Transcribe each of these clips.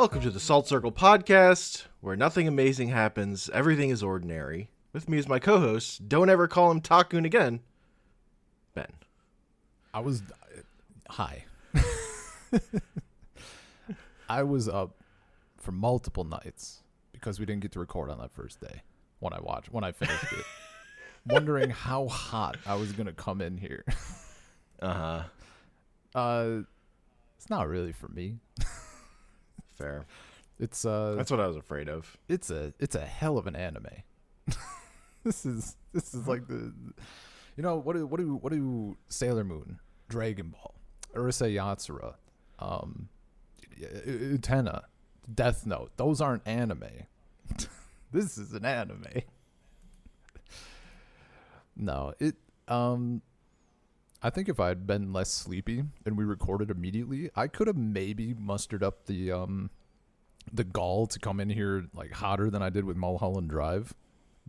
Welcome to the Salt Circle Podcast, where nothing amazing happens, everything is ordinary. With me is my co-host, don't ever call him Takun again, Ben. Hi. I was up for multiple nights because we didn't get to record on that first day when I finished it. Wondering how hot I was going to come in here. It's not really for me. Fair. It's That's what I was afraid of. It's a hell of an anime. This is like what do Sailor Moon, Dragon Ball, Urusei Yatsura, Utena, Death Note, those aren't anime. This is an anime. No, I think if I had been less sleepy and we recorded immediately, I could have maybe mustered up the gall to come in here like hotter than I did with Mulholland Drive,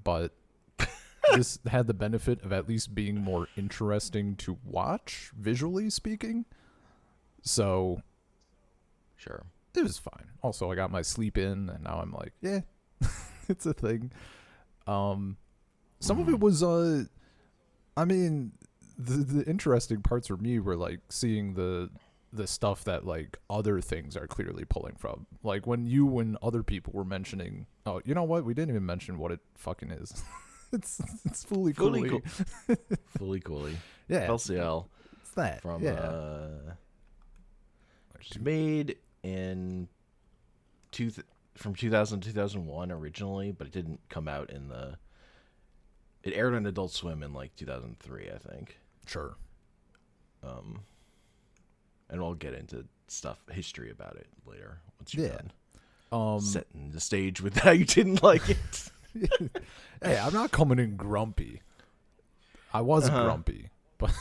but this had the benefit of at least being more interesting to watch, visually speaking. So, sure, it was fine. Also, I got my sleep in, and now I'm like, yeah, it's a thing. Some of it was, I mean, the interesting parts for me were like seeing the stuff that like other things are clearly pulling from. Like when you and other people were mentioning, oh, you know what? We didn't even mention what it fucking is. it's fully cool. Fully coolly. Yeah. FLCL. It's that. From, It's made in from 2000 to 2001 originally, but it didn't come out it aired on Adult Swim in like 2003, I think. Sure. And we'll get into history about it later once you're done. Setting the stage with how you didn't like it. Hey, I'm not coming in grumpy. I was grumpy, but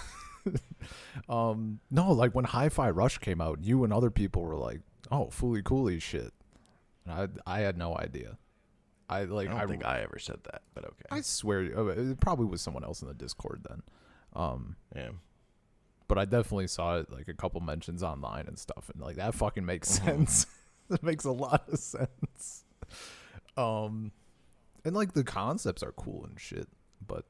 no, like when Hi-Fi Rush came out, you and other people were like, "Oh, Fooly Cooly shit," and I had no idea. I don't think I ever said that, but okay. I swear, it probably was someone else in the Discord then. Yeah. But I definitely saw it like a couple mentions online and stuff, and like that fucking makes sense. That makes a lot of sense. And like the concepts are cool and shit, but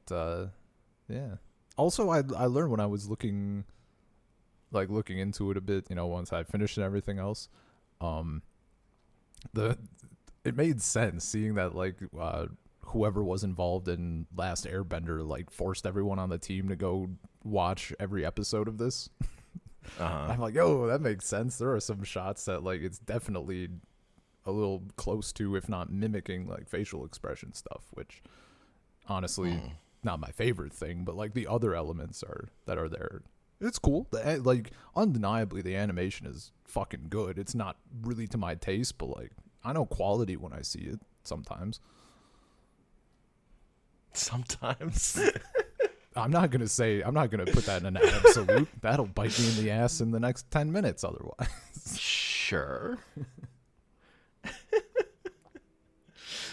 yeah. Also, I learned when I was looking into it a bit, once I finished and everything else, it made sense seeing that like whoever was involved in Last Airbender like forced everyone on the team to go watch every episode of this. I'm like, yo, that makes sense. There are some shots that like it's definitely a little close to, if not mimicking, like facial expression stuff, which honestly not my favorite thing, but like the other elements that are there. It's cool. Like undeniably the animation is fucking good. It's not really to my taste, but like I know quality when I see it sometimes. Sometimes. I'm not going to put that in an absolute. That'll bite me in the ass in the next 10 minutes otherwise. Sure.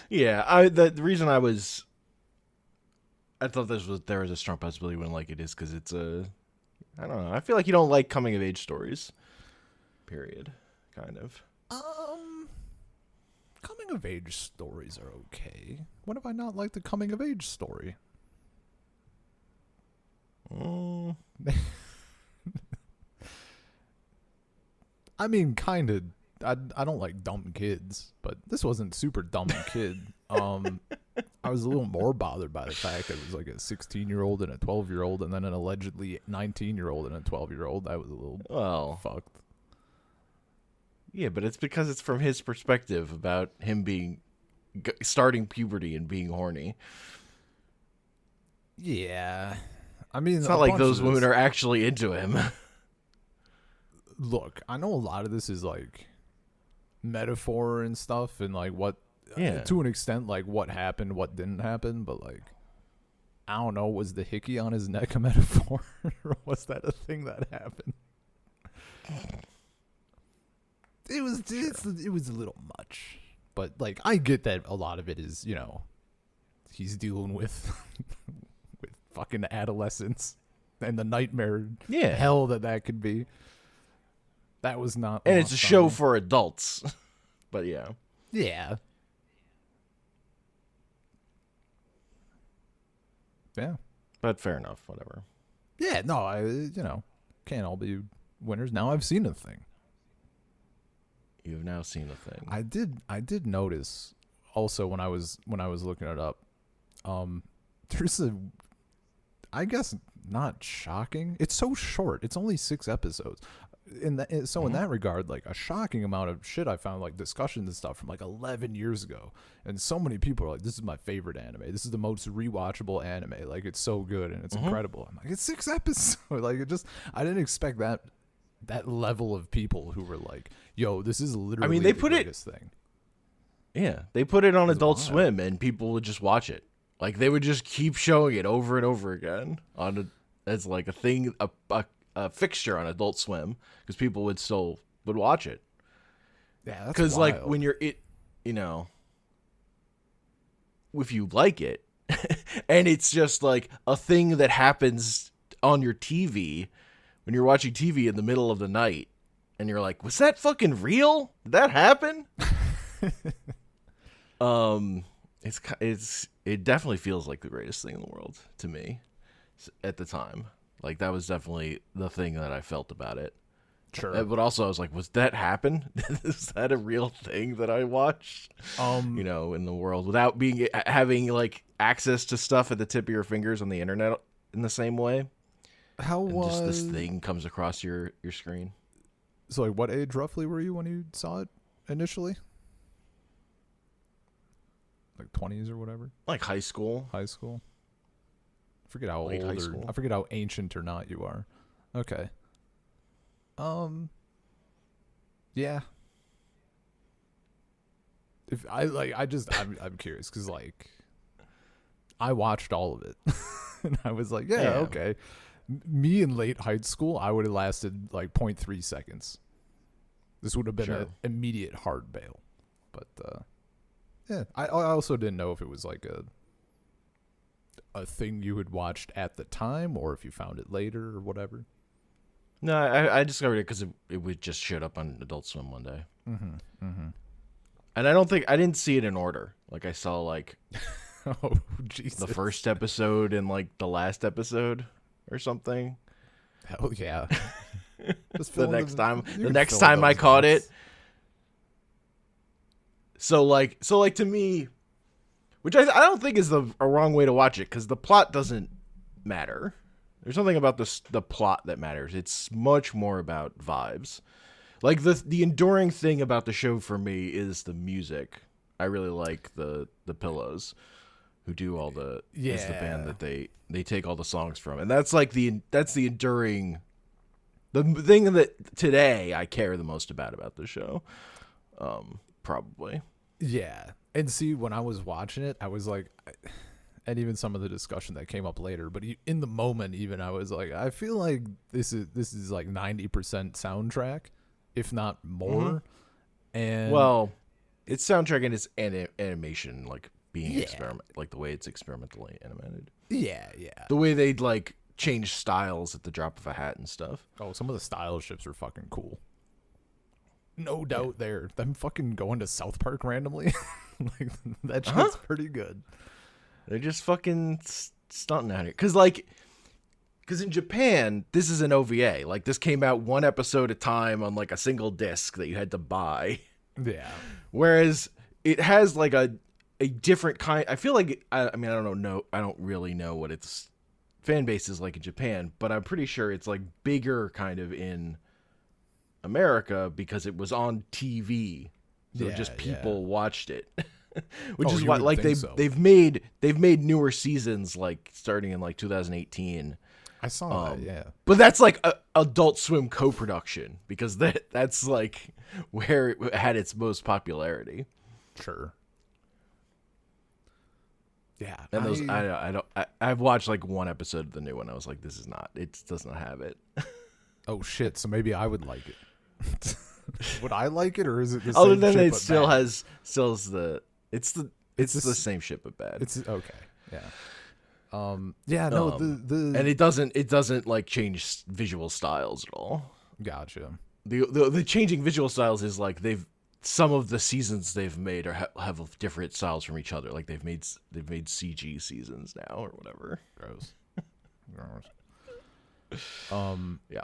Yeah, the reason I thought there was a strong possibility when like it is because it's I don't know. I feel like you don't like coming of age stories. Period. Kind of. Coming of age stories are okay. When have I not liked a coming of age story? I mean, kind of. I don't like dumb kids, but this wasn't super dumb kid. I was a little more bothered by the fact that it was like a 16-year-old and a 12-year-old, and then an allegedly 19-year-old and a 12-year-old. I was a little fucked. Yeah, but it's because it's from his perspective about him starting puberty and being horny. Yeah. I mean, it's not like those women are actually into him. Look, I know a lot of this is like metaphor and stuff and like what, to an extent, like what happened, what didn't happen, but like, I don't know, was the hickey on his neck a metaphor or was that a thing that happened? It was a little much, but like I get that a lot of it is he's dealing with fucking adolescence and the nightmare hell that could be. That was not, and it's a show for adults. But yeah. Yeah. Yeah. But fair enough, whatever. Yeah, no, can't all be winners. Now I've seen a thing. You've now seen a thing. I did notice also when I was looking it up. There's I guess not shocking. It's so short. It's only 6 episodes. In that regard, like a shocking amount of shit I found, like discussions and stuff from like 11 years ago, and so many people are like, "This is my favorite anime. This is the most rewatchable anime. Like it's so good and it's incredible." I'm like, it's 6 episodes. Like I didn't expect that level of people who were like, "Yo, this is literally they the put greatest thing." Yeah, they put it on Adult wild. Swim, and people would just watch it. Like they would just keep showing it over and over again as like a thing, a fixture on Adult Swim, because people would watch it. Yeah, that's because wild. like when if you like it, and it's just like a thing that happens on your TV when you're watching TV in the middle of the night, and you're like, was that fucking real? Did that happen? It definitely feels like the greatest thing in the world to me at the time. Like that was definitely the thing that I felt about it. Sure. But also I was like, was that happen? Is that a real thing that I watched? In the world without having like access to stuff at the tip of your fingers on the internet in the same way. Just this thing comes across your screen. So like what age roughly were you when you saw it initially? Like 20s or whatever? Like high school. High school? I forget how Late high old school. I forget how ancient or not you are. Okay. Yeah. If I'm curious because like I watched all of it and I was like, yeah. Okay. Me in late high school, I would have lasted like 0.3 seconds. This would have been an immediate hard bail. But yeah, I also didn't know if it was like a thing you had watched at the time or if you found it later or whatever. No, I discovered it because it would just showed up on Adult Swim one day. And I didn't see it in order. Like I saw like oh Jesus, the first episode and like the last episode or something. Hell yeah. The next time I caught it. So like to me, which I don't think is a wrong way to watch it because the plot doesn't matter. There's something about the plot that matters. It's much more about vibes. Like the enduring thing about the show for me is the music. I really like the Pillows, who do all the is the band that they take all the songs from, and that's the enduring, the thing that today I care the most about the show, probably. Yeah, and see when I was watching it, I was like. And even some of the discussion that came up later, but in the moment, even I was like, I feel like this is like 90% soundtrack, if not more. And well, it's soundtrack and it's animation, like being like the way it's experimentally animated. Yeah. The way they'd like change styles at the drop of a hat and stuff. Oh, some of the style shifts are fucking cool. No doubt there. Them fucking going to South Park randomly, like that shit's pretty good. They're just fucking stunting out here. Because in Japan, this is an OVA. Like, this came out one episode at a time on, like, a single disc that you had to buy. Yeah. Whereas it has, like, a different kind... I feel like... I don't really know what its fan base is like in Japan, but I'm pretty sure it's, like, bigger kind of in America because it was on TV. So just people watched it. Which is why, like, they've made newer seasons, like starting in like 2018. I saw that, yeah. But that's like a Adult Swim co-production because that's like where it had its most popularity. Sure. Yeah, and I've watched like one episode of the new one. I was like, it does not have it. Oh shit! So maybe I would like it. Would I like it, or is it the other same than shit it but still bad? has it's the same shit but bad. It's okay. Yeah. Yeah. No. And it doesn't like change visual styles at all. Gotcha. The changing visual styles is like some of the seasons they've made have different styles from each other. Like they've made CG seasons now or whatever. Gross. Yeah.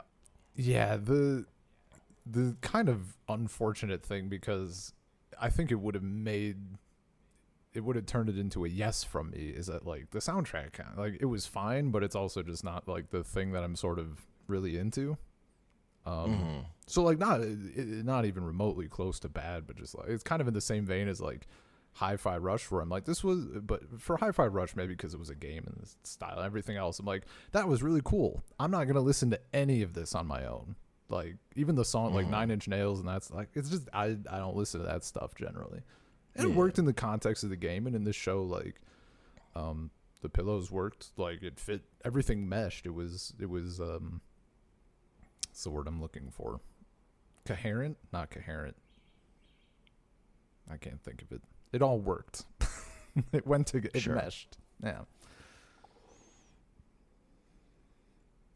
Yeah, the kind of unfortunate thing, because I think it would have turned it into a yes from me, is that like the soundtrack like it was fine, but it's also just not like the thing that I'm sort of really into. So like not even remotely close to bad, but just like it's kind of in the same vein as like Hi-Fi Rush, where I'm like, this was, but for Hi-Fi Rush, maybe because it was a game and the style and everything else, I'm like, that was really cool. I'm not gonna listen to any of this on my own. Like even the song like 9 Inch Nails, and that's like, it's just I don't listen to that stuff generally. And it worked in the context of the game, and in this show, like the pillows worked, like it fit, everything meshed. It was what's the word I'm looking for? Coherent? Not coherent. I can't think of it. It all worked. It meshed. Yeah.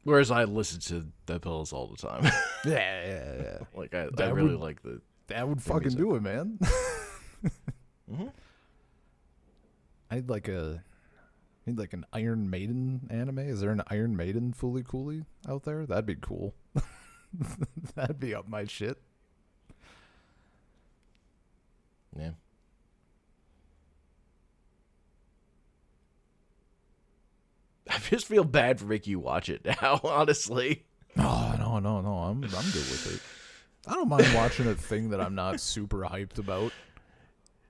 Whereas I listen to the Pillows all the time. Yeah. Like I really like the. That would fucking music. Do it, man. I'd like an Iron Maiden anime. Is there an Iron Maiden Fooly Cooly out there? That'd be cool. That'd be up my shit. Yeah. I just feel bad for making you watch it now, honestly. Oh, no. I'm good with it. I don't mind watching a thing that I'm not super hyped about.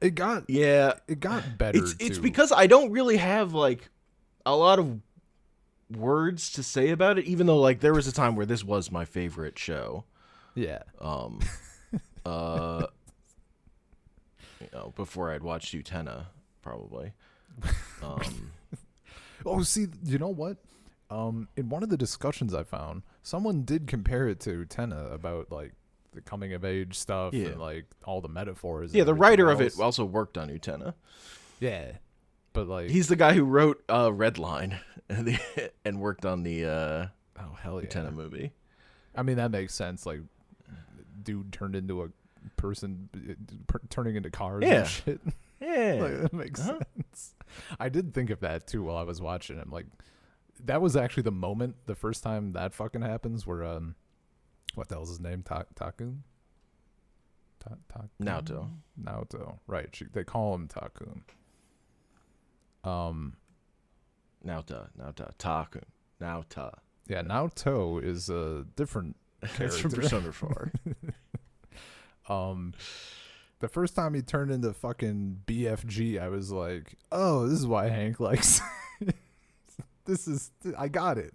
It got better. It's because I don't really have like a lot of words to say about it, even though like there was a time where this was my favorite show. Yeah. Before I'd watched Utena, probably. Oh, see, you know what? In one of the discussions I found, someone did compare it to Utena about like the coming of age stuff and like all the metaphors. Yeah, the writer of it also worked on Utena. Yeah, but like he's the guy who wrote Redline and worked on the Utena movie. I mean, that makes sense. Like, dude turned into a person turning into cars and shit. Yeah, like, that makes sense. I did think of that too while I was watching it. Like, that was actually the first time that fucking happens, where what the hell's his name? Takun? Naoto. Right. They call him Takun. Naota. Takun. Naota. Yeah, Naoto is a different character. It's from Persona 4. The first time he turned into fucking BFG, I was like, oh, this is why Hank likes I got it.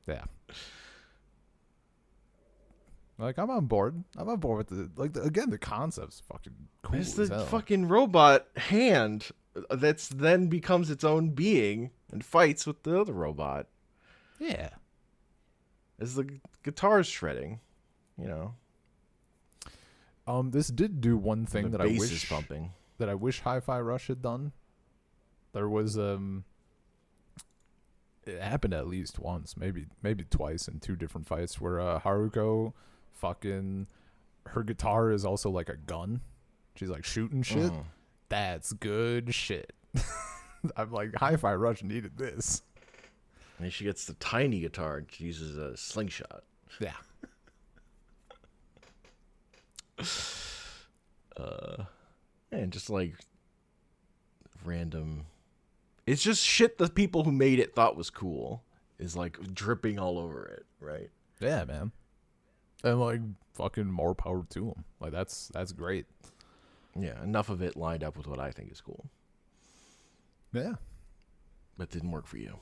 Yeah. Like, I'm on board with the concept's fucking cool. It's as the hell. fucking robot hand that's then becomes its own being and fights with the other robot. Yeah. As the guitar's shredding, you know. This did do one thing that I wish Hi-Fi Rush had done. There was it happened at least once, maybe twice in two different fights, where Haruko fucking her guitar is also like a gun. She's like shooting shit. That's good shit. I'm like, Hi-Fi Rush needed this. And she gets the tiny guitar and she uses a slingshot. Yeah. And just like random, it's just shit the people who made it thought was cool is like dripping all over it, right? Yeah, man. And like fucking more power to them. Like that's great. Yeah, enough of it lined up with what I think is cool. Yeah. But didn't work for you.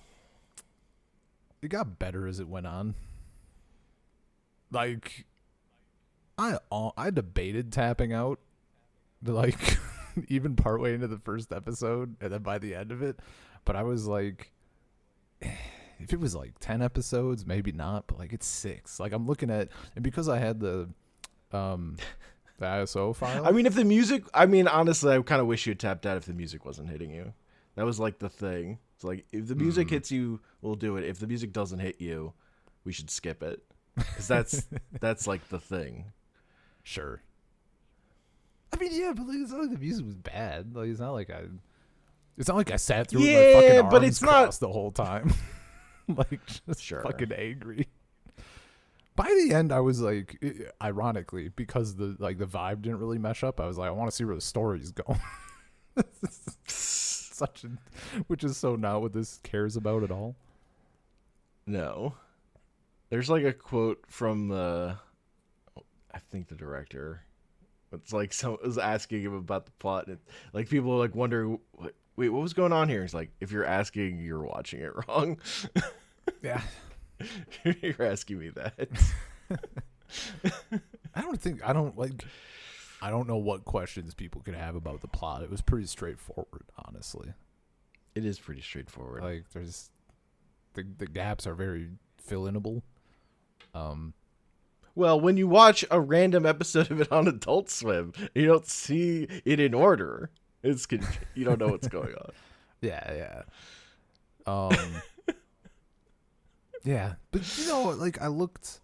It got better as it went on. Like, I debated tapping out, like, even partway into the first episode, and then by the end of it, but I was like, if it was like 10 episodes, maybe not, but like it's 6. Like, I'm looking at, and because I had the ISO file. I mean, honestly, I kind of wish you had tapped out if the music wasn't hitting you. That was like the thing. It's like, if the music hits you, we'll do it. If the music doesn't hit you, we should skip it. Because that's like the thing. Sure. I mean, yeah, but like, it's not like the music was bad. Like, it's not like I sat through it with my fucking but arms it's not crossed the whole time. Like, just Sure. fucking angry. By the end, I was like, ironically, because the vibe didn't really mesh up. I was like, I want to see where the story's going. Which is so not what this cares about at all. No. There's like a quote from I think the director. It's like someone was asking him about the plot, and like people like wonder, wait, what was going on here? He's like, if you're asking, you're watching it wrong. Yeah. You're asking me that. I don't know what questions people could have about the plot. It was pretty straightforward, honestly. It is pretty straightforward. Like, there's the gaps are very fill-inable. Well, when you watch a random episode of it on Adult Swim, you don't see it in order. You don't know what's going on. Yeah. Yeah, but like I looked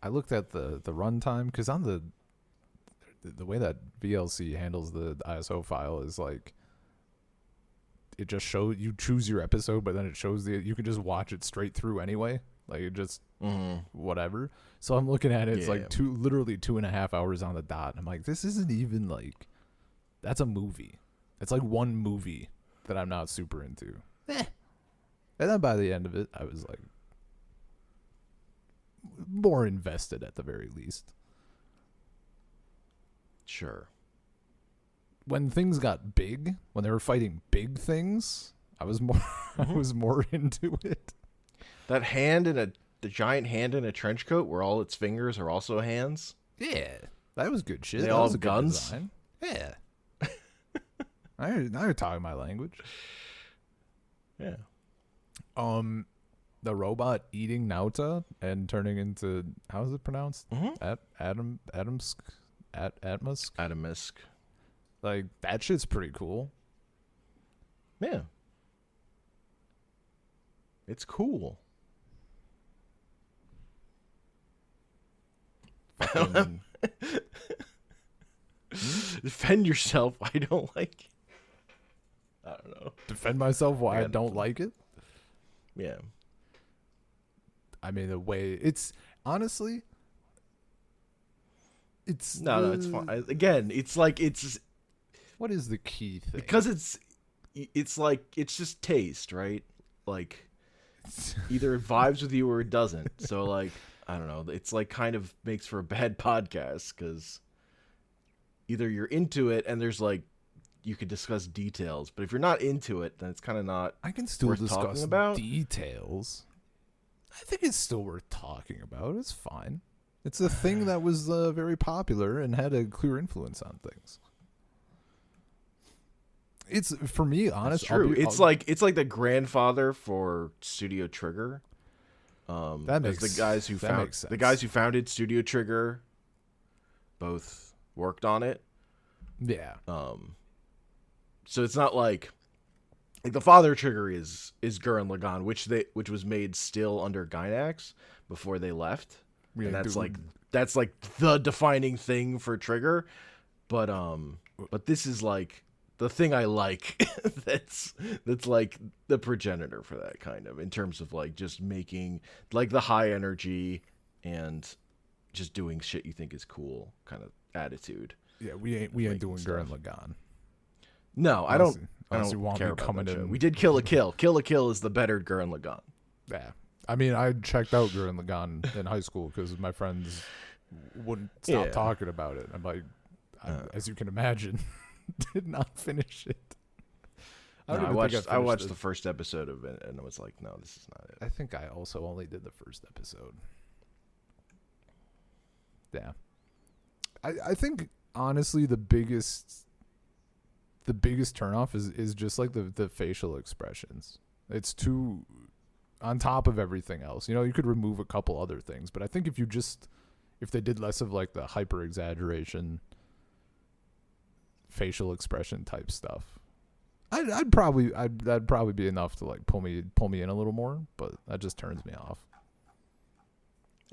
at the runtime, because on the way that VLC handles the ISO file is like, it just shows you choose your episode, but then it shows you can just watch it straight through anyway. Like, it just whatever. So I'm looking at it, it's like literally 2.5 hours on the dot. I'm like, this isn't even like, that's a movie. It's like one movie that I'm not super into. And then by the end of it, I was like more invested at the very least. Sure. When things got big, when they were fighting big things, I was more I was more into it. That the giant hand in a trench coat where all its fingers are also hands. Yeah, that was good shit. They that all was have a good guns. design. Yeah. Now you're talking my language. Yeah. The robot eating Nauta and turning into, how is it pronounced? Adamsk. Adamisk. Like, that shit's pretty cool. Yeah. It's cool. Fucking, Defend yourself. I don't like it. I don't know. defend myself why I don't like it. Yeah. I mean, the way it's honestly, it's No, it's fine. Again, it's like what is the key thing? because it's like it's just taste, right? Like either it vibes with you or it doesn't. So like, I don't know. It's like kind of makes for a bad podcast because either you're into it and there's like you could discuss details, but if you're not into it, then it's kind of not. I can still worth discuss talking about. details. I think it's still worth talking about. It's fine. It's a thing that was very popular and had a clear influence on things. It's, for me, honest. That's true. It's like the grandfather for Studio Trigger. That makes the guys who sense. the guys who founded Studio Trigger both worked on it. Yeah. So it's not like the father trigger is Gurren Lagann, which was made still under Gainax before they left. Yeah, and that's like the defining thing for Trigger. But this is like the thing I like that's like the progenitor for that kind of, in terms of like just making like the high energy and just doing shit you think is cool kind of attitude. Yeah, we ain't doing Gurren Lagann. No, I don't want care me about coming that show. in. We did Kill la Kill. Kill la Kill is the better Gurren Lagann. Yeah. I mean, I checked out Gurren Lagann in high school because my friends wouldn't stop talking about it. I'm like, as you can imagine, did not finish it. I watched the first episode of it and I was like, no, this is not it. I think I also only did the first episode. Yeah. I think honestly the biggest turnoff is just like the facial expressions. It's too on top of everything else. You know, you could remove a couple other things, but I think if they did less of like the hyper exaggeration facial expression type stuff, that'd probably be enough to like pull me in a little more, but that just turns me off.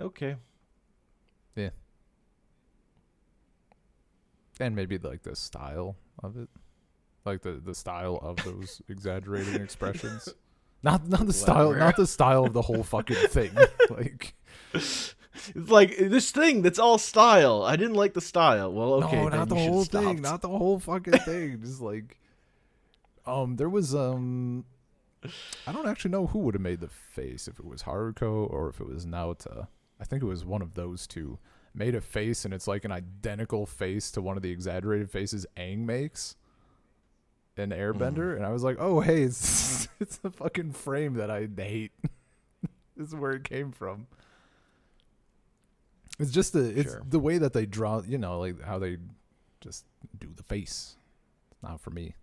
Okay. Yeah. And maybe like the style of it, like the style of those exaggerating expressions. Not the style, not the style of the whole fucking thing. Like, it's like this thing that's all style. I didn't like the style. Well, okay, no, then not the you whole should've thing, stopped. not the whole fucking thing. Just like, there was I don't actually know who would have made the face, if it was Haruko or if it was Naota. I think it was one of those two. Made a face, and it's like an identical face to one of the exaggerated faces Aang makes in Airbender. And I was like, oh, hey, it's the fucking frame that I hate. This is where it came from. It's just the way that they draw, like how they just do the face. It's not for me.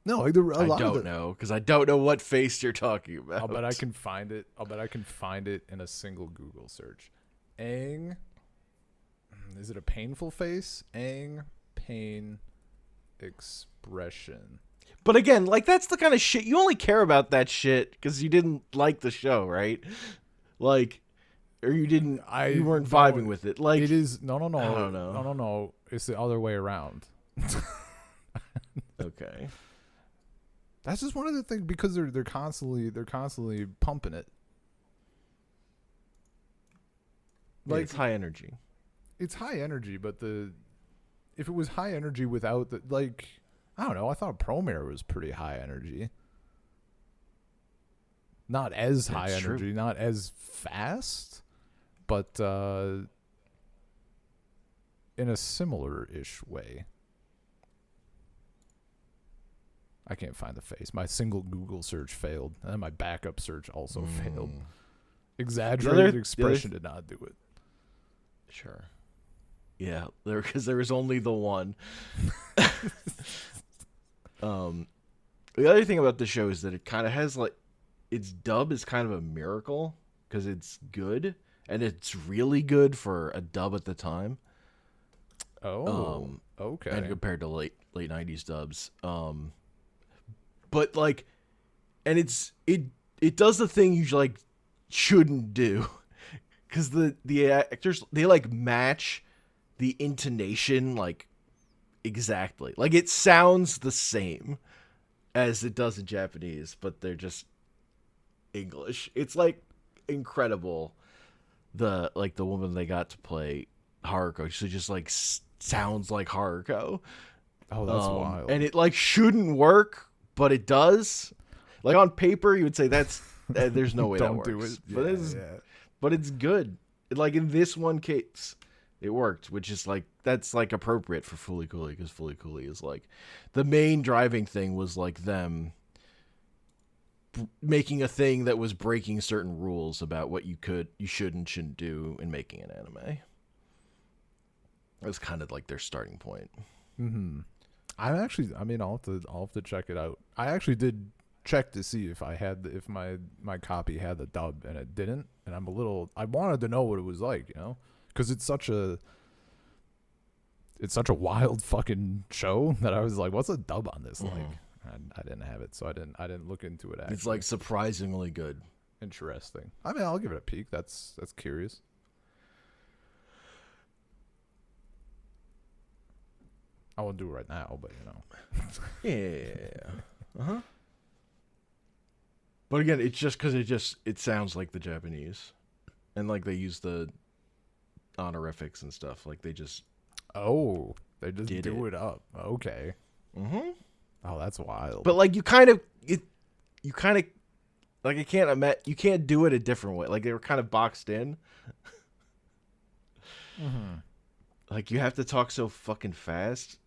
No, like I don't know, because I don't know what face you're talking about. I'll bet I can find it. In a single Google search. Aang. Is it a painful face? Aang pain expression. But again, like that's the kind of shit you only care about that shit because you didn't like the show, right? Like, or you didn't. You weren't vibing with it. Like it is. No. I don't know. No. It's the other way around. Okay. That's just one of the things, because they're constantly pumping it. Like it's high energy. It's high energy, but if it was high energy without the, like, I don't know, I thought Promare was pretty high energy. Not as high energy, true. Not as fast, but in a similar-ish way. I can't find the face. My single Google search failed, and my backup search also failed. Exaggerated expression did not do it. Sure. Yeah, because there was only the one. The other thing about the show is that it kind of has like, its dub is kind of a miracle because it's good, and it's really good for a dub at the time. Oh, okay. And compared to late 90s dubs. But like, and it does the thing you like shouldn't do, because the actors, they like match the intonation like exactly, like it sounds the same as it does in Japanese, but they're just English. It's like incredible. The woman they got to play Haruko, she just like sounds like Haruko. Oh, that's wild. And it like shouldn't work, but it does. Like on paper, you would say that's there's no way that works. Do it. But it's good. Like in this one case, it worked, which is like that's like appropriate for Fooly Cooly, because Fooly Cooly is like the main driving thing was like them making a thing that was breaking certain rules about what you should and shouldn't do in making an anime. It was kind of like their starting point. Mm-hmm. I'll have to check it out. I actually did check to see if if my copy had the dub, and it didn't. And I wanted to know what it was like, because it's such a wild fucking show that I was like, what's a dub on this like? I didn't have it, so I didn't look into it. Actually. It's like surprisingly good. Interesting. I mean, I'll give it a peek. That's curious. I won't do it right now, but Yeah. But again, it's just because it sounds like the Japanese, and like they use the honorifics and stuff. Like they just do it up. Okay. Mm-hmm. Oh, that's wild. But like you kind of like you can't do it a different way. Like they were kind of boxed in. Mm-hmm. Like you have to talk so fucking fast.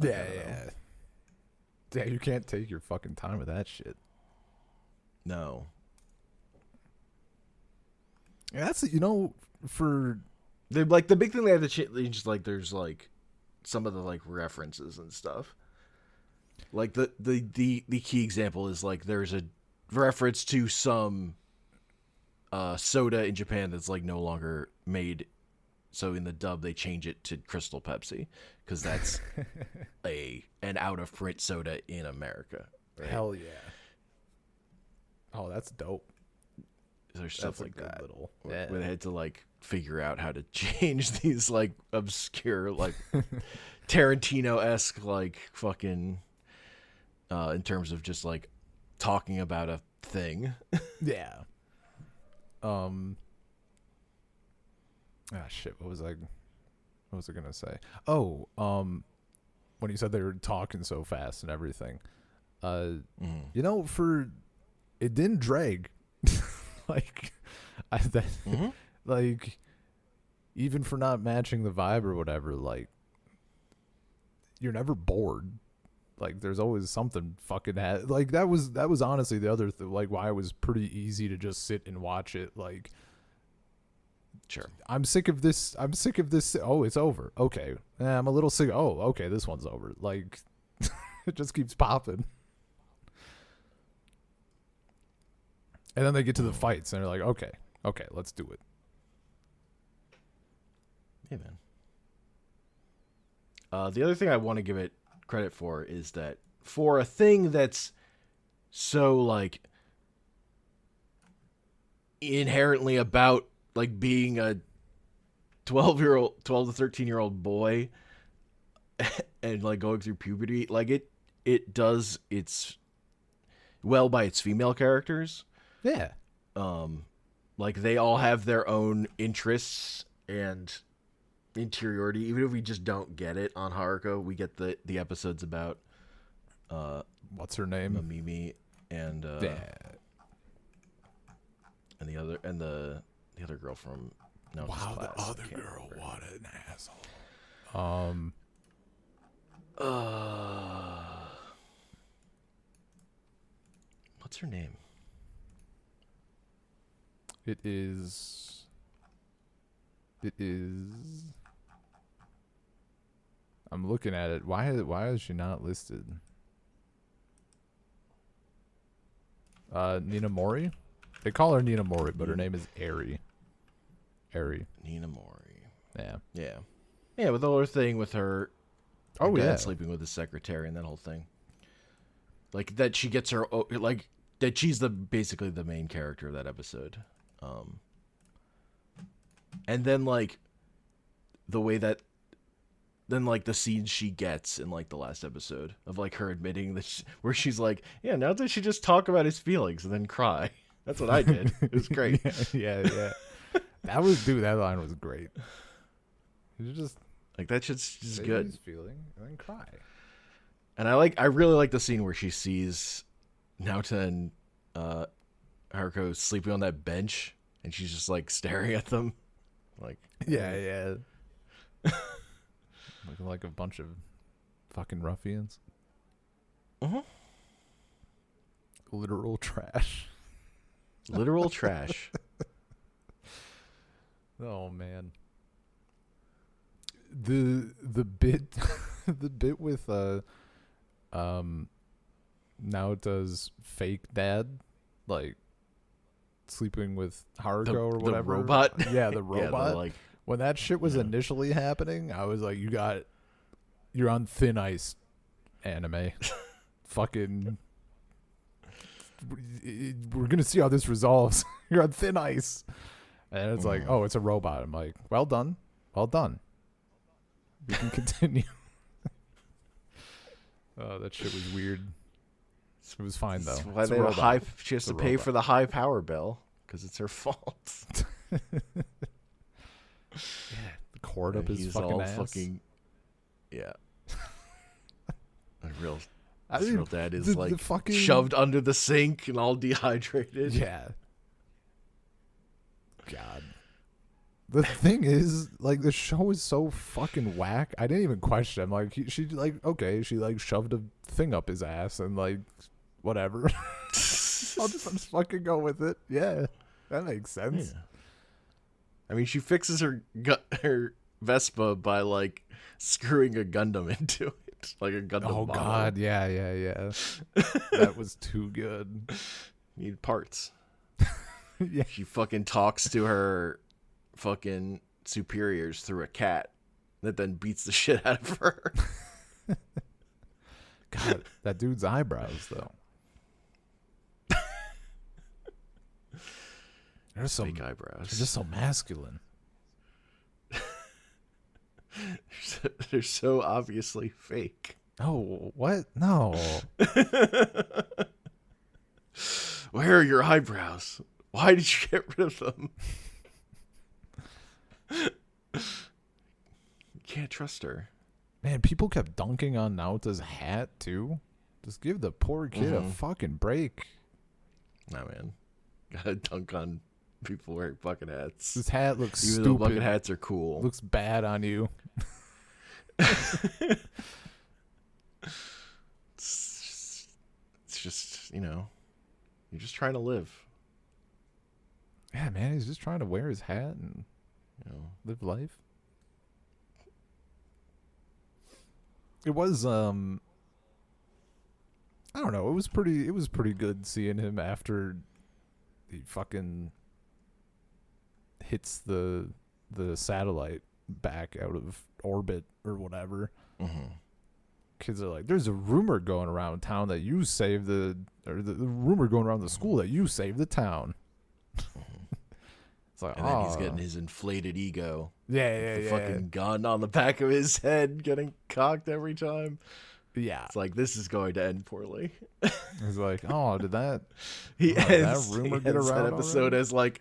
Yeah. Yeah, you can't take your fucking time with that shit. No. Yeah, that's for like the big thing they have to change, like there's like some of the like references and stuff. Like the key example is like there's a reference to some soda in Japan that's like no longer made. So in the dub, they change it to Crystal Pepsi because that's an out of print soda in America. Right? Hell yeah! Oh, that's dope. There's stuff That's a like good that. little- Where yeah. they had to like figure out how to change these like obscure like Tarantino-esque like fucking in terms of just like talking about a thing. Yeah. Shit. What was I gonna say? Oh, when you said they were talking so fast and everything, you know, it didn't drag. Like, like, even for not matching the vibe or whatever, like, you're never bored. Like, there's always something fucking like that was honestly the other like why it was pretty easy to just sit and watch it. Like, Sure. I'm sick of this. Oh, it's over. Okay. I'm a little sick. Oh, okay. This one's over. Like, it just keeps popping. And then they get to the fights and they're like, okay, let's do it. Yeah, man. The other thing I want to give it credit for is that for a thing that's so like inherently about like being a 12 to 13-year-old boy and like going through puberty, like it does its well by its female characters. Yeah. Like they all have their own interests and interiority. Even if we just don't get it on Haruko, we get the episodes about What's her name? Mamimi and Yeah. and the other girl from Naoto's Wow, class. the I other can't girl, remember. what an asshole. What's her name? It is. I'm looking at it. Why is she not listed? Nina Mori? They call her Nina Mori, but her name is Eri. Nina Mori. Yeah. Yeah, with the whole thing with her. Oh, dad yeah. sleeping with his secretary and that whole thing. Like that, she gets her like that. She's basically the main character of that episode. And then like the way that. Then like the scenes she gets in like the last episode of like her admitting that where she's like, yeah, now does she just talk about his feelings and then cry? That's what I did. It was great. yeah. That line was great. You just Like that shit's just say good. what he's feeling and then cry. And I really like the scene where she sees Naota and Haruko sleeping on that bench and she's just like staring at them. Like Yeah. Looking like a bunch of fucking ruffians. Literal trash. Literal trash. Oh man. The bit the bit with Naota's fake dad, like sleeping with Haruko or The whatever. robot? Yeah, the robot. like When that shit was initially happening, I was like, you're on thin ice, anime. Fucking, we're going to see how this resolves. You're on thin ice. And it's like, oh, it's a robot. I'm like, well done. We can continue. Oh, that shit was weird. It was fine, though. That's why It's a they have a robot. she has It's to a pay robot. for the high power bill because it's her fault. The cord up his He's fucking all ass. fucking yeah. Real I His mean, real dad is the like fucking- shoved under the sink and all dehydrated. Yeah. God. The thing is, like, the show is so fucking whack. I didn't even question. I'm like, she like, okay, she like shoved a thing up his ass and like, whatever. I'll just fucking go with it. Yeah, that makes sense. Yeah. I mean, she fixes her Vespa by like screwing a Gundam into it, like a Gundam. Oh model. God, yeah. That was too good. Need parts. Yeah. She fucking talks to her fucking superiors through a cat that then beats the shit out of her. God, that dude's eyebrows though. fake eyebrows. They're just so masculine. They're so obviously fake. Oh, what? No. Where are your eyebrows? Why did you get rid of them? You can't trust her. Man, people kept dunking on Naota's hat, too. Just give the poor kid a fucking break. Nah, man. Gotta dunk on people wearing bucket hats. This hat looks Even stupid. though bucket hats are cool. Looks bad on you. It's just, you're just trying to live. Yeah, man, he's just trying to wear his hat and live life. It was I don't know, it was pretty good seeing him after he fucking hits the satellite back out of orbit or whatever. Kids are like, there's a rumor going around town that you saved the rumor going around the school that you saved the town. It's like, and then he's getting his inflated ego. Yeah, the fucking gun on the back of his head getting cocked every time. Yeah. It's like, this is going to end poorly. He's like, oh, did that that rumor get around that episode already? as like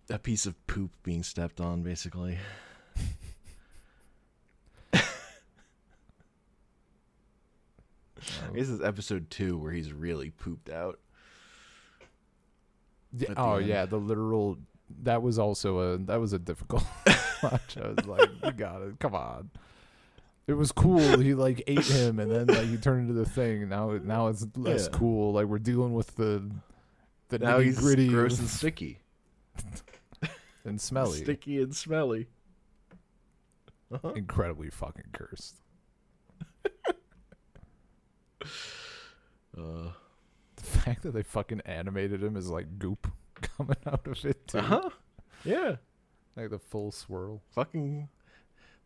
a piece of poop being stepped on, basically. I guess it's episode 2 where he's really pooped out. Yeah, the literal. That was a difficult watch. I was like, you got it. Come on. It was cool. He like ate him, and then like he turned into the thing. Now it's less cool. Like we're dealing with the now he's gritty, gross and sticky, and smelly, sticky and smelly. Incredibly fucking cursed. The fact that they fucking animated him is like goop coming out of it too. Yeah. Like the full swirl. Fucking,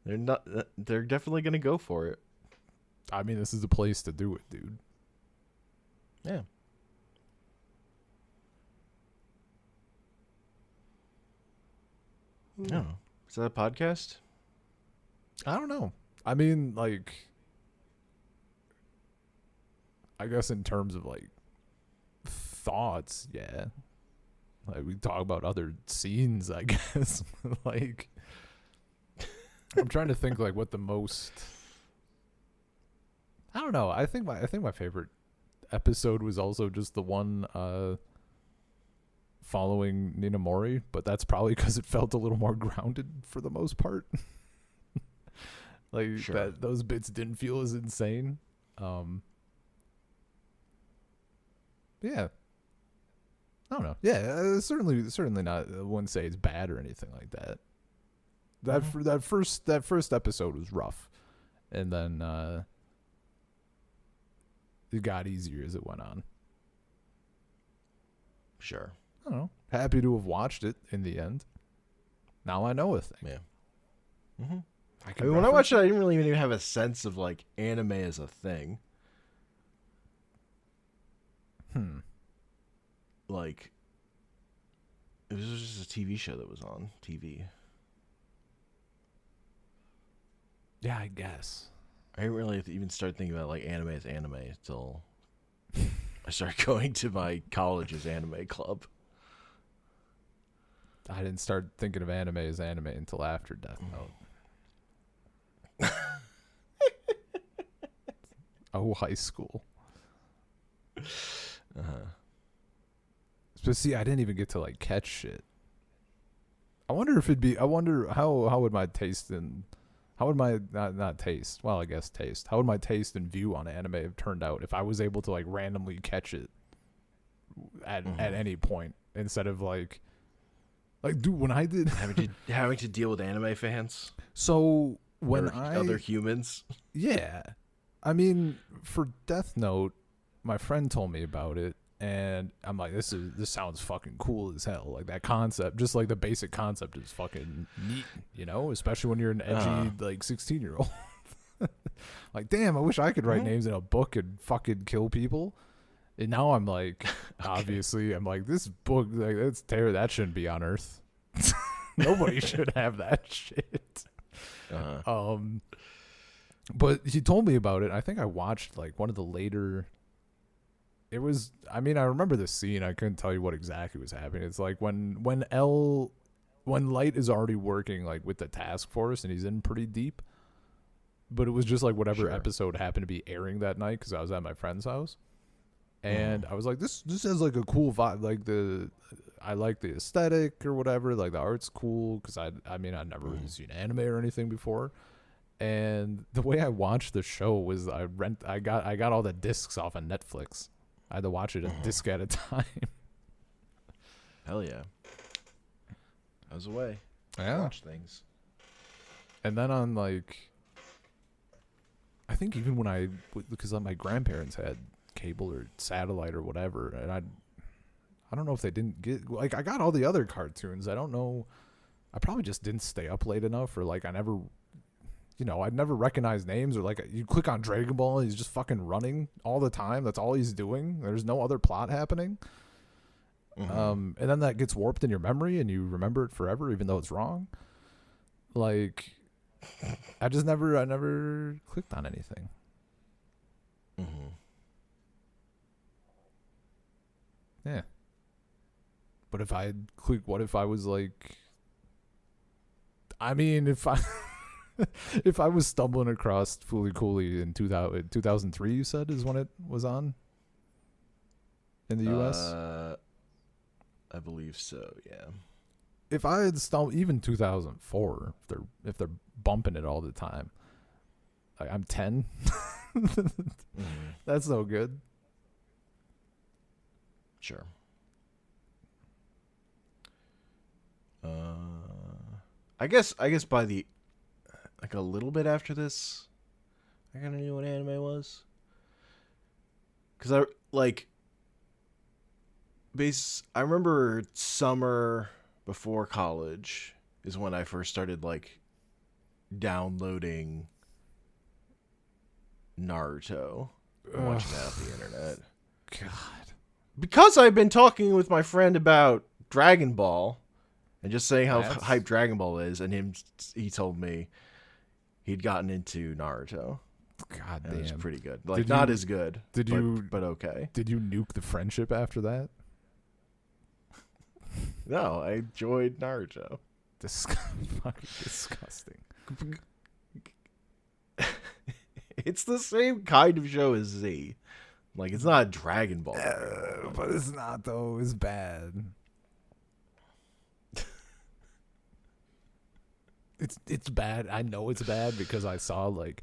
they're definitely gonna go for it. I mean, this is the place to do it, dude. Yeah. No. Is that a podcast? I don't know. I mean, like, I guess in terms of like thoughts, yeah. Like we talk about other scenes, I guess. Like, I'm trying to think like what the most. I don't know. I think my favorite episode was also just the one following Ninamori, but that's probably because it felt a little more grounded for the most part. Like that, those bits didn't feel as insane. Yeah. I don't know. Yeah, certainly not. I wouldn't say it's bad or anything like that. That first episode was rough, and then it got easier as it went on. Sure. I don't know. Happy to have watched it in the end. Now I know a thing. Yeah. I mean, when I watched it, I didn't really even have a sense of like anime as a thing. Like, it was just a TV show that was on TV. Yeah, I guess. I didn't really even start thinking about like anime as anime until I started going to my college's anime club. I didn't start thinking of anime as anime until after Death Note. Oh, high school. But see, I didn't even get to like catch shit. I wonder how would my taste in, how would my not taste? Well, I guess taste. How would my taste and view on anime have turned out if I was able to like randomly catch it at any point instead of like dude, when I did having to deal with anime fans. So when other humans. Yeah. I mean, for Death Note, my friend told me about it, and I'm like, this sounds fucking cool as hell. Like that concept, just like the basic concept is fucking neat, especially when you're an edgy like 16-year-old. Like, damn, I wish I could write names in a book and fucking kill people. And now I'm like, obviously, I'm like, this book, like, that's terrible. That shouldn't be on Earth. Nobody should have that shit. But he told me about it. I think I watched like one of the later. It was. I mean, I remember the scene. I couldn't tell you what exactly was happening. It's like when Light is already working like with the task force and he's in pretty deep. But it was just like whatever episode happened to be airing that night because I was at my friend's house. And I was like, this has like a cool vibe. Like I like the aesthetic or whatever. Like the art's cool because I mean I'd never really seen anime or anything before. And the way I watched the show was I got all the discs off of Netflix. I had to watch it a disc at a time. Hell yeah. That was a way to watch things. And then on like, I think even when because my grandparents had cable or satellite or whatever, and I don't know if they didn't get, like, I got all the other cartoons. I don't know. I probably just didn't stay up late enough, or like I'd never recognized names, or like you click on Dragon Ball and he's just fucking running all the time. That's all he's doing. There's no other plot happening. And then that gets warped in your memory and you remember it forever, even though it's wrong. Like, I never clicked on anything. Yeah. But if I click, what if I was like, I mean, if I was stumbling across Fooly Cooly in 2003, you said is when it was on in the U.S.? I believe so, yeah. If I had stumbled, even 2004, if they're bumping it all the time, like I'm 10. That's no good. Sure. I guess by the like a little bit after this, I kind of knew what anime was. Cause I remember summer before college is when I first started like downloading Naruto and watching that off the internet. God. Because I've been talking with my friend about Dragon Ball and just saying how hype Dragon Ball is, and he told me he'd gotten into Naruto. God damn. It was pretty good. Like, not as good, but okay. Did you nuke the friendship after that? No, I enjoyed Naruto. Fucking disgusting. It's the same kind of show as Z. Like, it's not Dragon Ball. But it's not, though. It's bad. It's bad. I know it's bad because I saw like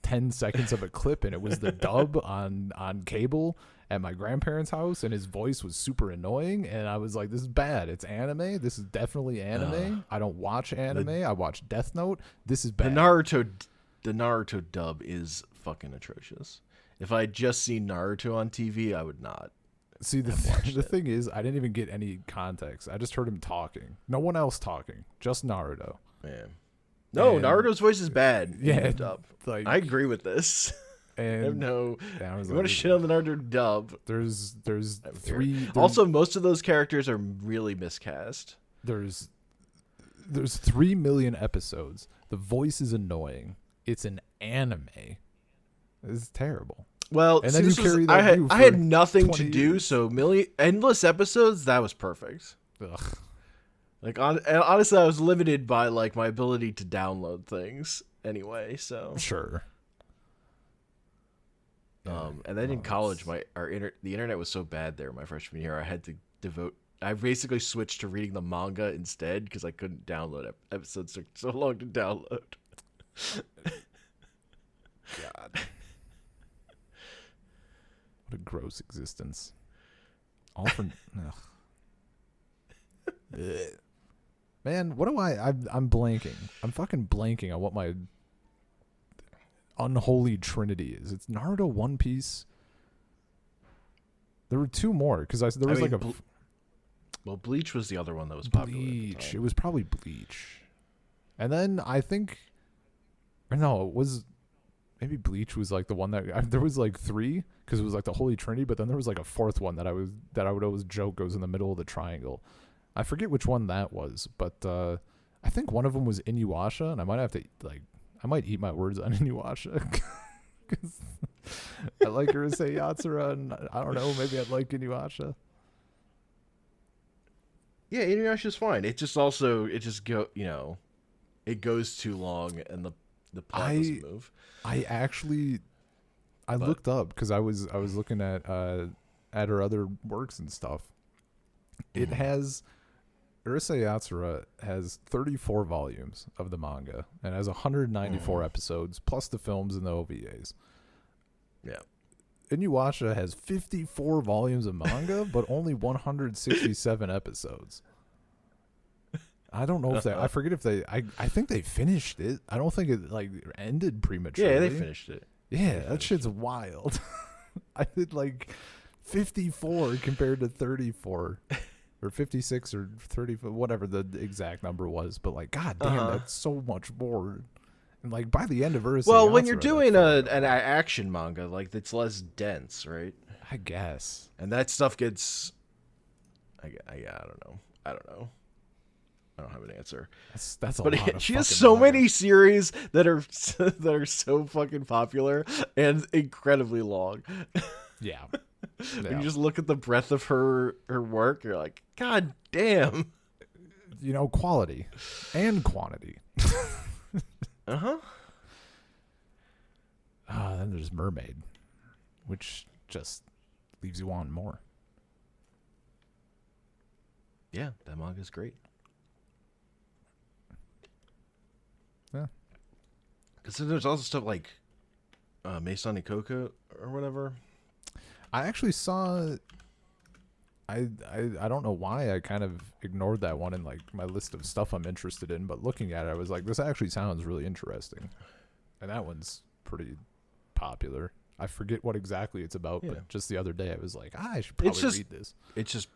10 seconds of a clip and it was the dub on cable at my grandparents' house, and his voice was super annoying, and I was like, this is bad. It's anime. This is definitely anime. I don't watch anime. I watch Death Note. This is bad. The Naruto dub is fucking atrocious. If I had just seen Naruto on TV, I would not. See, the thing is, I didn't even get any context. I just heard him talking. No one else talking. Just Naruto. Man. No, Naruto's voice is bad. Yeah. Dub. Like, I agree with this. And you want to shit on the Naruto dub. There's three. Also, most of those characters are really miscast. There's 3 million episodes. The voice is annoying. It's an anime. It's terrible. Well, and then I had nothing to do, so endless episodes. That was perfect. Ugh. Like, honestly, I was limited by like my ability to download things anyway. So sure. And then in college, the internet was so bad there my freshman year. I had to I basically switched to reading the manga instead because I couldn't download episodes. Took so long to download. God. What a gross existence. All for Man, what do I'm blanking. I'm fucking blanking on what my unholy trinity is. It's Naruto, One Piece. There were 2 more because there was well, Bleach was the other one that was popular. Bleach. It was probably Bleach. And then I think, or no, maybe Bleach was like the one that there was like 3 because it was like the Holy Trinity, but then there was like a 4th one that I would always joke goes in the middle of the triangle. I forget which one that was, but I think one of them was Inuyasha, and I might have to I might eat my words on Inuyasha. Because I like Urusei Yatsura, and I don't know, maybe I'd like Inuyasha. Yeah, Inuyasha's fine. It just it goes too long and the plot doesn't move. I looked up because I was looking at her other works and stuff. It has Urusei Yatsura has 34 volumes of the manga and has 194 episodes plus the films and the OVAs. Yeah. Inuyasha has 54 volumes of manga but only 167 episodes. I don't know if I forget if I think they finished it. I don't think it like ended prematurely. Yeah, they finished it. Yeah, that shit's wild. I did like 54 compared to 34 or 56 or 30, whatever the exact number was. But like, god damn, that's so much more. And like by the end of Urusei Well, when Yatsura, you're doing an action manga, like it's less dense, right? I guess. And that stuff gets, I don't know. I don't have an answer. That's a but lot of she has fucking so manga. many series that are so fucking popular and incredibly long. Yeah. When you just look at the breadth of her work, you're like, god damn. You know, quality and quantity. Then there's Mermaid, which just leaves you wanting more. Yeah, that manga's great. Yeah. Because then there's also stuff like Meisani Koko or whatever. I actually saw. I don't know why I kind of ignored that one in like my list of stuff I'm interested in, but looking at it, I was like, this actually sounds really interesting, and that one's pretty popular. I forget what exactly it's about, but just the other day I was like, I should probably read this. It's just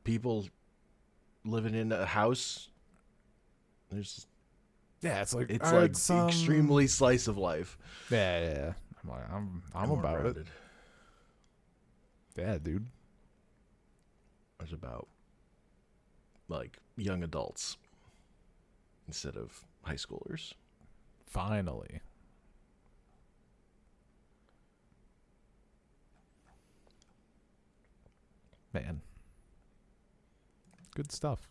people living in a house. There's it's like extremely slice of life. Yeah. I'm like, I'm about rounded. It. Yeah, dude. It's about like young adults instead of high schoolers. Finally. Man. Good stuff.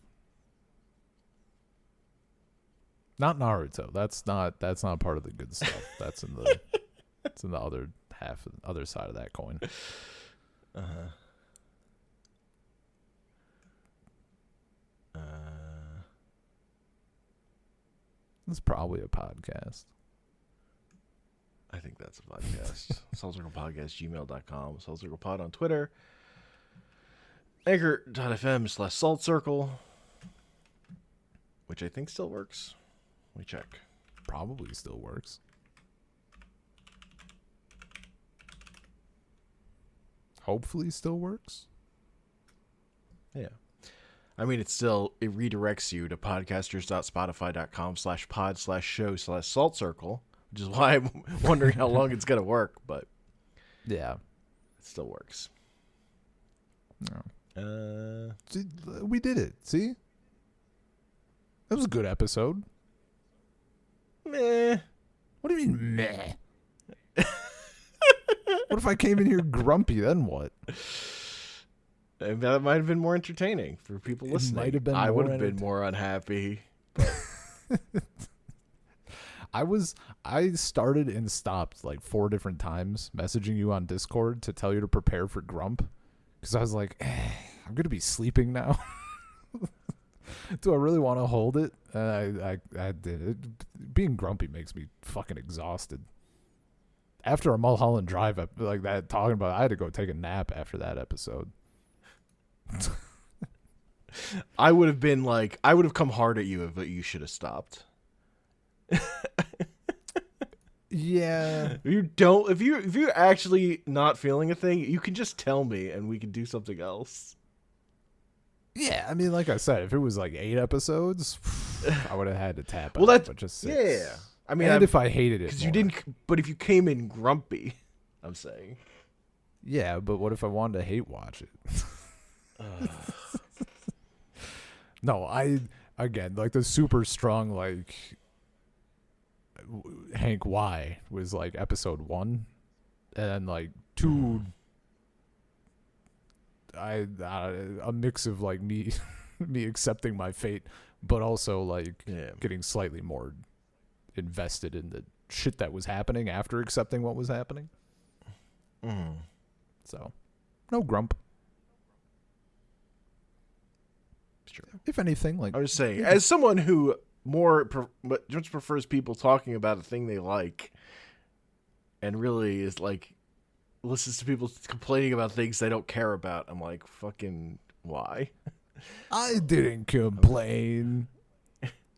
Not Naruto. That's not part of the good stuff. That's in the it's in the other half, other side of that coin. It's probably a podcast. I think that's a podcast. SaltCirclePodcast@gmail.com. SaltCirclePod on Twitter. Anchor.fm/SaltCircle, which I think still works. Let me check. Probably still works. Hopefully still works. Yeah. I mean, it redirects you to podcasters.spotify.com/pod/show/SaltCircle, which is why I'm wondering how long it's going to work, but yeah, it still works. No. We did it. See? That was a good episode. Meh. What do you mean, meh? What if I came in here grumpy? Then what? That might have been more entertaining for people listening. Might have been. I would have been more unhappy. I started and stopped like 4 different times messaging you on Discord to tell you to prepare for grump because I was like, I'm gonna be sleeping now. Do I really want to hold it? I did it. Being grumpy makes me fucking exhausted. After a Mulholland Drive like that, talking about, I had to go take a nap after that episode. I would have come hard at you, but you should have stopped. Yeah. If you're actually not feeling a thing, you can just tell me and we can do something else. Yeah, I mean, like I said, if it was like 8 episodes, I would have had to tap out. Well, but just 6. Yeah. I mean, and if I hated it, because you didn't. But if you came in grumpy, I'm saying. Yeah, but what if I wanted to hate watch it? No, again, like the super strong, like Hank Y was like episode 1, and like 2, a mix of like me me accepting my fate, but also like getting slightly more invested in the shit that was happening after accepting what was happening. So, no grump. Sure. If anything, like I was saying, as someone who just prefers people talking about a thing they like, and really is like listens to people complaining about things they don't care about, I'm like, fucking why? I didn't complain.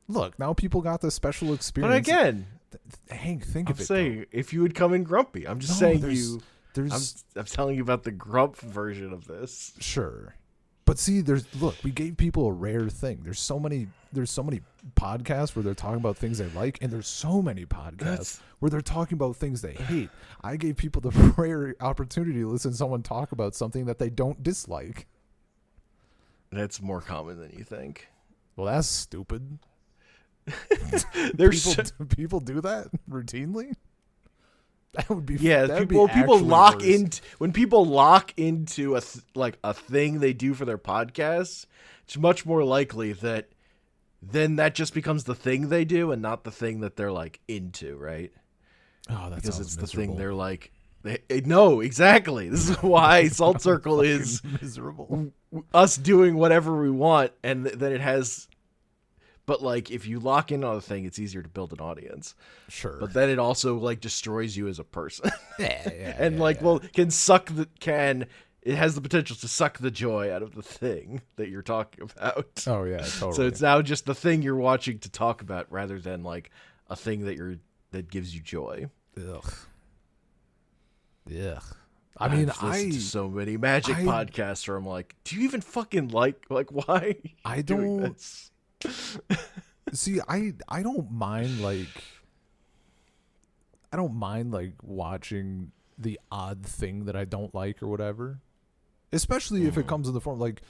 Look, now people got the special experience. But again, Hank, think I'm of it. saying if you would come in grumpy, I'm just saying I'm telling you about the grump version of this. Sure. But see, we gave people a rare thing. There's so many podcasts where they're talking about things they like, and there's so many podcasts where they're talking about things they hate. I gave people the rare opportunity to listen to someone talk about something that they don't dislike. That's more common than you think. Well, that's stupid. People do that routinely. That would be people lock into when people lock into a thing they do for their podcast. It's much more likely that then that just becomes the thing they do and not the thing that they're like into, right? Oh, that's because it's miserable. The thing they're like. No, exactly. This is why Salt Circle is miserable. Us doing whatever we want, and then it has. But like, if you lock in on a thing, it's easier to build an audience. Sure. But then it also like destroys you as a person. Yeah. And it has the potential to suck the joy out of the thing that you're talking about. Oh yeah, totally. So it's now just the thing you're watching to talk about rather than like a thing that gives you joy. Ugh. I mean, I listened to so many magic podcasts where I'm like, do you even fucking like why? I don't. This? See, I don't mind watching the odd thing that I don't like or whatever, especially if it comes in the form like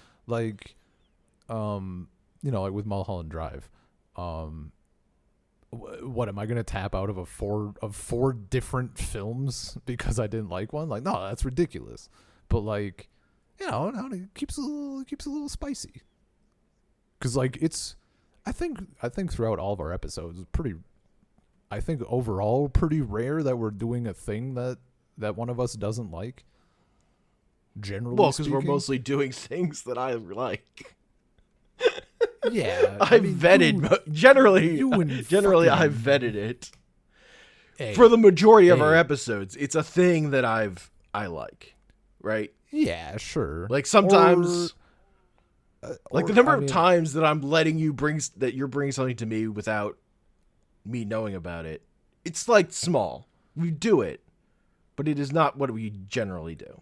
with Mulholland Drive. What am I gonna tap out of four different films because I didn't like one? Like, no, that's ridiculous. But like, it keeps a little spicy. Because like I think throughout all of our episodes, overall pretty rare that we're doing a thing that one of us doesn't like. Generally, because we're mostly doing things that I like. Yeah, I've vetted generally. I've vetted it. Hey, for the majority of our episodes, it's a thing that I like, right? Yeah, sure. Like sometimes. Like the number of times that I'm letting you're bringing something to me without me knowing about it, it's like small. We do it, but it is not what we generally do.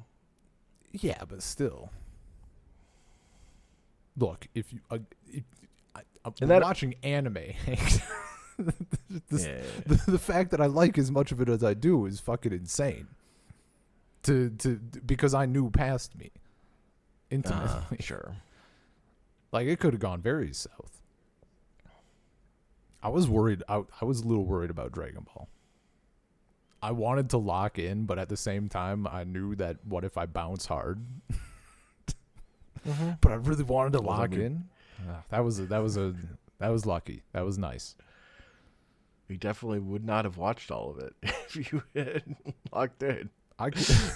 Yeah, but still, look, I'm watching anime. The fact that I like as much of it as I do is fucking insane. Because I knew past me intimately. Sure. Like, it could have gone very south. I was worried. I was a little worried about Dragon Ball. I wanted to lock in, but at the same time, I knew that what if I bounce hard? But I really wanted to lock in. That was lucky. That was nice. We definitely would not have watched all of it if you had locked in.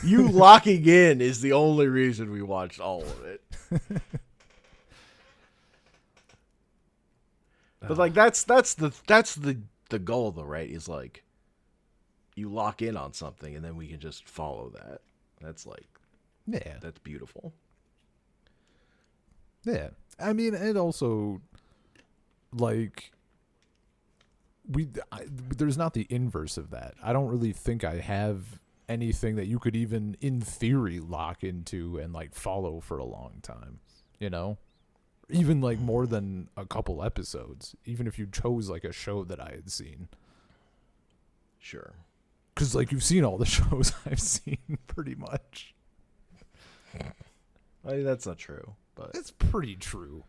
You locking in is the only reason we watched all of it. But like that's the goal though, right? Is like you lock in on something and then we can just follow that. That's like that's beautiful. Yeah. I mean, it also like there's not the inverse of that. I don't really think I have anything that you could even in theory lock into and like follow for a long time, even like more than a couple episodes, even if you chose like a show that I had seen. Sure. Because, like, you've seen all the shows I've seen, pretty much. I mean, that's not true, but It's pretty true.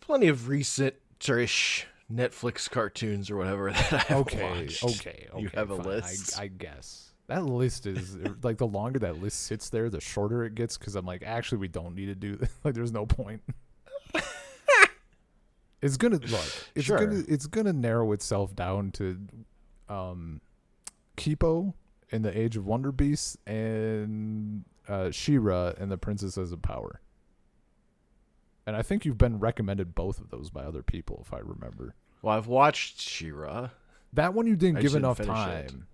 plenty of recent-ish Netflix cartoons or whatever that I have watched. Okay. You have a fine. list? I guess. That list is, like, the longer that list sits there, the shorter it gets, because I'm like, actually, we don't need to do this. Like, there's no point. It's gonna, look, it's gonna narrow itself down to Kipo in the Age of Wonder Beasts and She-Ra and the Princesses of Power. And I think you've been recommended both of those by other people, if I remember. Well, I've watched She-Ra. That one you didn't I give just enough didn't finish time.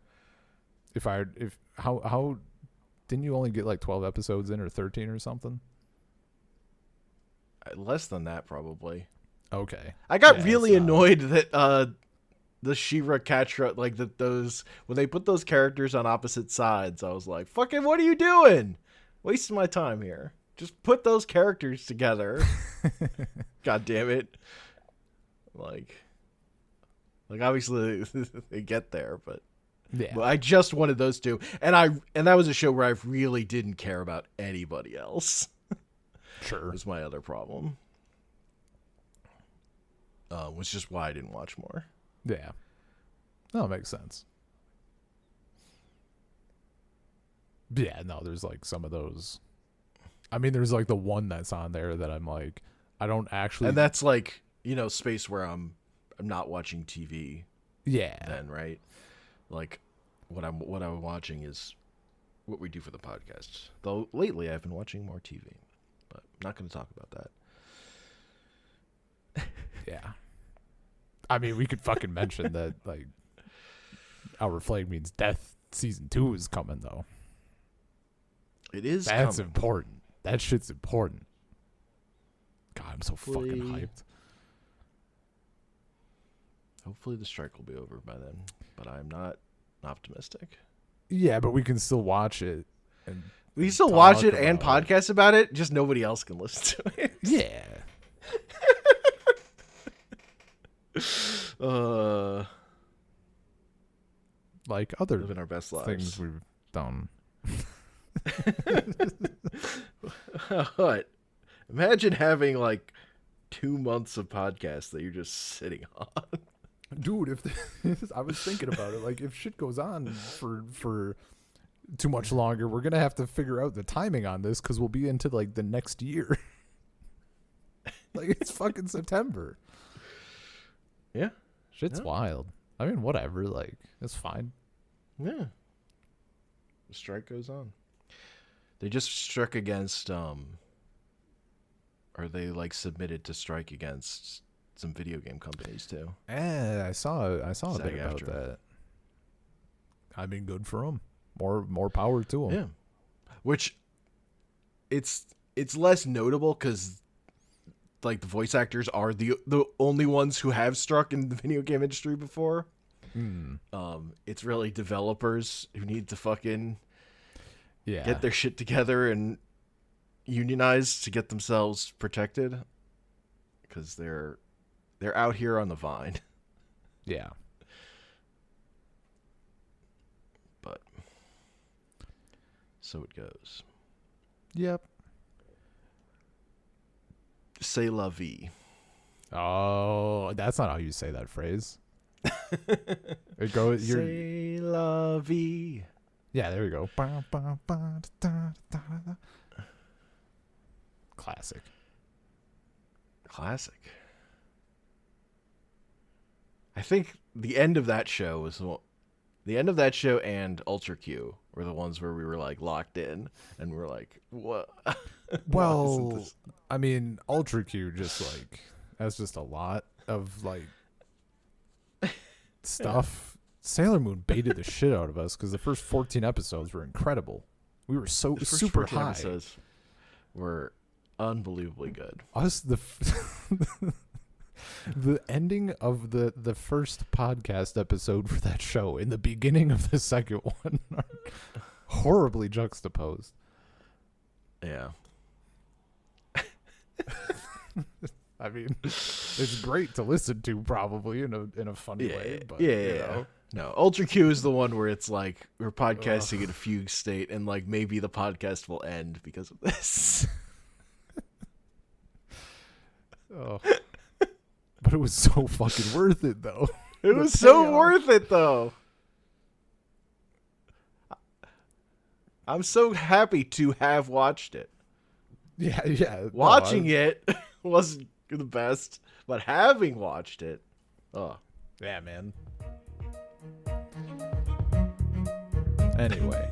How didn't you only get like 12 episodes in or 13 or something? Less than that, probably. Okay. I got really annoyed that the She-Ra Catra, like those when they put those characters on opposite sides, I was like, "Fucking, what are you doing? Wasting my time here. Just put those characters together." God damn it! Like obviously they get there, but yeah, I just wanted those two, and that was a show where I really didn't care about anybody else. Sure, was my other problem. Which is why I didn't watch more. Yeah. No, it makes sense. Yeah, no, there's like some of those. I mean, there's like the one that's on there that I'm like, I don't actually. And that's like, space where I'm not watching TV. Yeah. Then, right? Like, what I'm watching is what we do for the podcast. Though lately I've been watching more TV, but I'm not going to talk about that. Yeah. I mean, we could fucking mention that, like, Our Flag Means Death season 2 is coming, though. It is. That's coming. important. That shit's important. God, I'm so fucking hyped. Hopefully the strike will be over by then, but I'm not optimistic. Yeah, but we can still watch it. And we can still watch it and podcast about it. Just nobody else can listen to it. Yeah. Like other living our best lives. Things we've done. What? Imagine having like 2 months of podcasts that you're just sitting on. Dude, I was thinking about it. Like, if shit goes on for too much longer, we're gonna have to figure out the timing on this because we'll be into like the next year. Like, it's fucking September. Yeah, shit's wild. I mean, whatever. Like, it's fine. Yeah. The strike goes on. They just struck against or they like submitted to strike against some video game companies too. I saw a bit about that. I mean, good for them. More power to them. Yeah. Which it's less notable because like the voice actors are the only ones who have struck in the video game industry before. It's really developers who need to fucking get their shit together and unionize to get themselves protected because they're out here on the vine. Yeah. But so it goes. Yep. C'est la vie. Oh, that's not how you say that phrase. It goes. C'est la vie. Yeah, there we go. Classic. I think the end of that show and Ultra Q were the ones where we were like locked in and we're like, what? Well, I mean, Ultra Q just like that's just a lot of like stuff. Yeah. Sailor Moon baited the shit out of us because the first 14 episodes were incredible. We were so super high. Episodes were unbelievably good. The ending of the first podcast episode for that show and the beginning of the second one are horribly juxtaposed. Yeah. I mean, it's It's great to listen to, probably in a funny way. But you know. No, Ultra Q is the one where it's like we're podcasting in a fugue state, and like maybe the podcast will end because of this. Oh. But it was so fucking worth it, though. It was so worth it, though. I'm so happy to have watched it. Yeah. Watching it wasn't the best, but having watched it, oh. Yeah, man. Anyway,